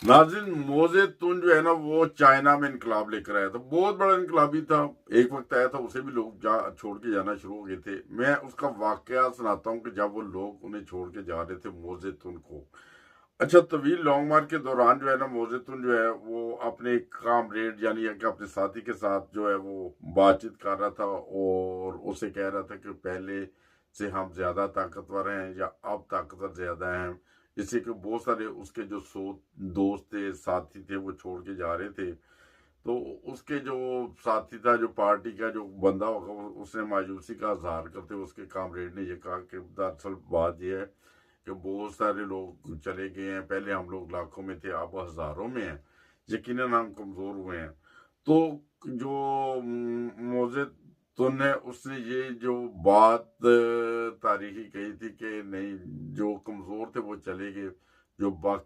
नाज़रीन, मोज़े तुन जो है ना वो चाइना में इनकलाब लेकर आया था, बहुत बड़ा इनकलाबी था। एक वक्त आया था उसे भी लोग छोड़ के जाना शुरू हो गए थे। मैं उसका वाकया सुनाता हूँ कि जब वो लोग उन्हें छोड़ के जा रहे थे मोज़े तुन को। अच्छा, तवील लॉन्ग मार्च के दौरान जो है ना मोज़े तुन जो है वो अपने कामरेड यानी कि अपने साथी के साथ जो है वो बातचीत कर रहा था और उसे कह रहा था कि पहले से हम ज्यादा ताकतवर हैं या अब ताकतवर ज्यादा हैं। जैसे कि बहुत सारे उसके जो दोस्त थे, साथी थे, वो छोड़ के जा रहे थे। तो उसके जो साथी था, जो पार्टी का जो बंदा होगा, उसने मायूसी का इजहार करते हुए उसके कामरेड ने ये कहा कि दरअसल बात यह है कि बहुत सारे लोग चले गए हैं, पहले हम लोग लाखों में थे, अब हजारों में हैं, यकीनन हम कमजोर हुए हैं। तो जो मोजे तो ने उसने ये जो बात तारीखी कही थी कि नहीं, जो कमजोर थे वो चले गए, जो बाकी